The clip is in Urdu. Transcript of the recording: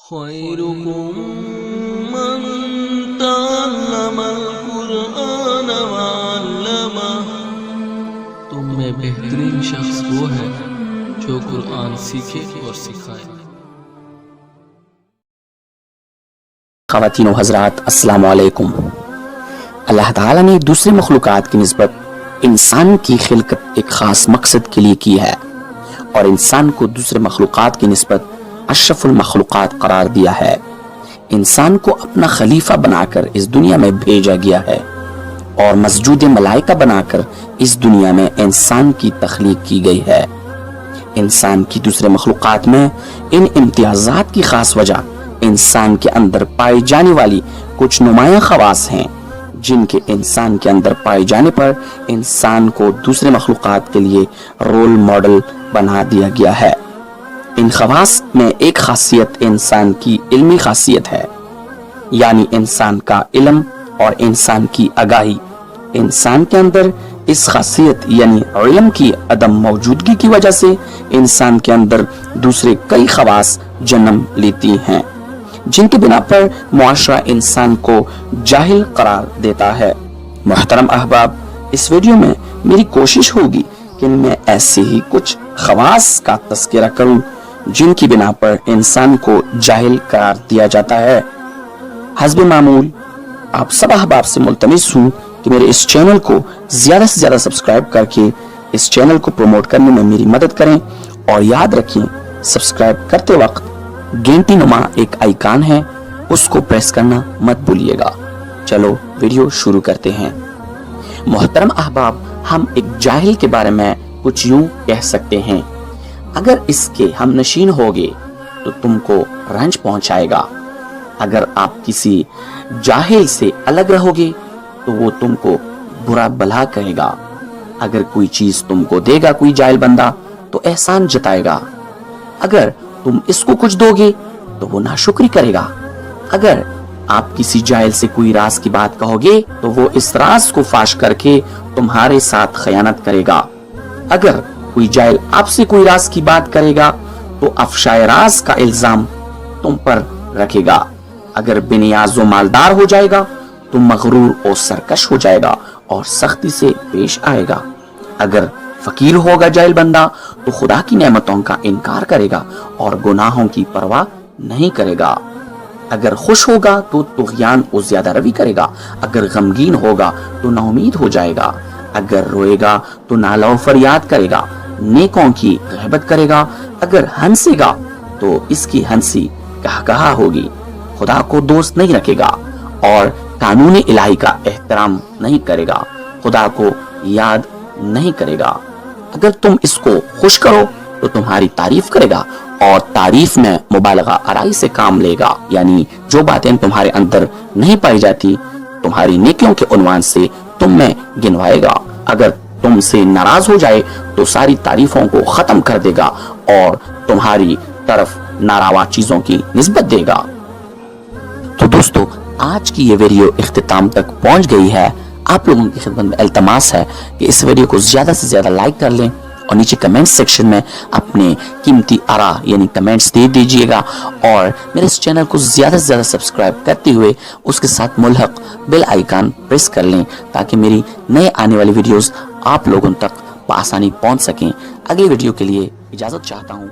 خيركم من تعلم القرآن وعلمه تم میں بہترین شخص وہ ہے جو قرآن سیکھے اور سکھائے۔ خواتین و حضرات السلام علیکم۔ اللہ تعالیٰ نے دوسری مخلوقات کی نسبت انسان کی خلقت ایک خاص مقصد کے لیے کی ہے اور انسان کو دوسرے مخلوقات کی نسبت اشرف المخلوقات قرار دیا ہے۔ انسان کو اپنا خلیفہ بنا کر اس دنیا میں بھیجا گیا ہے اور مسجود ملائکہ بنا کر اس دنیا میں انسان کی تخلیق کی گئی ہے۔ انسان کی دوسرے مخلوقات میں ان امتیازات کی خاص وجہ انسان کے اندر پائی جانے والی کچھ نمایاں خواص ہیں جن کے انسان کے اندر پائے جانے پر انسان کو دوسرے مخلوقات کے لیے رول ماڈل بنا دیا گیا ہے۔ ان خواص میں ایک خاصیت انسان کی علمی خاصیت ہے، یعنی انسان کا علم اور انسان کی آگاہی۔ انسان کے اندر اس خاصیت یعنی علم کی عدم موجودگی کی وجہ سے انسان کے اندر دوسرے کئی خواص جنم لیتی ہیں جن کی بنا پر معاشرہ انسان کو جاہل قرار دیتا ہے۔ محترم احباب، اس ویڈیو میں میری کوشش ہوگی کہ میں ایسے ہی کچھ خواص کا تذکرہ کروں جن کی بنا پر انسان کو جاہل قرار دیا جاتا ہے۔ حسب معمول آپ سب احباب سے ملتمس ہوں کہ میرے اس چینل کو زیادہ سے زیادہ سبسکرائب کر کے اس چینل کو پروموٹ کرنے میں میری مدد کریں، اور یاد رکھیں سبسکرائب کرتے وقت گھنٹی نما ایک آئیکن ہے، اس کو پریس کرنا مت بھولیے گا۔ چلو ویڈیو شروع کرتے ہیں۔ محترم احباب، ہم ایک جاہل کے بارے میں کچھ یوں کہہ سکتے ہیں: اگر اس کے ہم نشین ہوگے تو تم کو رنج پہنچائے گا، اگر آپ کسی جاہل سے الگ رہو گے تو وہ تم کو برا بھلا کہے گا، اگر کوئی چیز تم کو دے گا کوئی جاہل بندہ تو احسان جتائے گا، اگر تم اس کو کچھ دو گے تو وہ ناشکری کرے گا، اگر آپ کسی جاہل سے کوئی راز کی بات کہو گے تو وہ اس راز کو فاش کر کے تمہارے ساتھ خیانت کرے گا، اگر کوئی جاہل آپ سے کوئی راز کی بات کرے گا تو افشائے راز کا الزام تم پر رکھے گا، اگر بے نیاز و مالدار ہو جائے گا تو مغرور اور سرکش ہو جائے گا اور سختی سے پیش آئے گا، اگر فقیر ہوگا جاہل بندہ تو خدا کی نعمتوں کا انکار کرے گا اور گناہوں کی پرواہ نہیں کرے گا، اگر خوش ہوگا تو طغیان و زیادہ روی کرے گا، اگر غمگین ہوگا تو نا امید ہو جائے گا، اگر روئے گا تو نالہ و فریاد کرے گا، نیکوں کی غیبت کرے گا، اگر ہنسے گا تو اس کی ہنسی کہا ہوگی، خدا کو دوست نہیں رکھے گا اور قانون الہی کا احترام نہیں کرے گا، خدا کو یاد نہیں کرے گا، اگر تم اس کو خوش کرو تو تمہاری تعریف کرے گا اور تعریف میں مبالغہ آرائی سے کام لے گا، یعنی جو باتیں تمہارے اندر نہیں پائی جاتی تمہاری نیکیوں کے عنوان سے تم میں گنوائے گا، اگر تم سے ناراض ہو جائے تو ساری تعریفوں کو ختم کر دے گا اور تمہاری طرف ناروا چیزوں کی نسبت دے گا۔ تو دوستو، آج کی یہ ویڈیو اختتام تک پہنچ گئی ہے۔ آپ لوگوں کی خدمت میں التماس ہے کہ اس ویڈیو کو زیادہ سے زیادہ لائک کر لیں اور نیچے کمنٹ سیکشن میں اپنے قیمتی آراء یعنی کمنٹس دے دیجئے گا، اور میرے اس چینل کو زیادہ سے زیادہ سبسکرائب کرتے ہوئے اس کے ساتھ ملحق بیل آئیکن پریس کر لیں تاکہ میری نئے آنے والی ویڈیوز آپ لوگوں تک بآسانی پہنچ سکیں۔ اگلی ویڈیو کے لیے اجازت چاہتا ہوں۔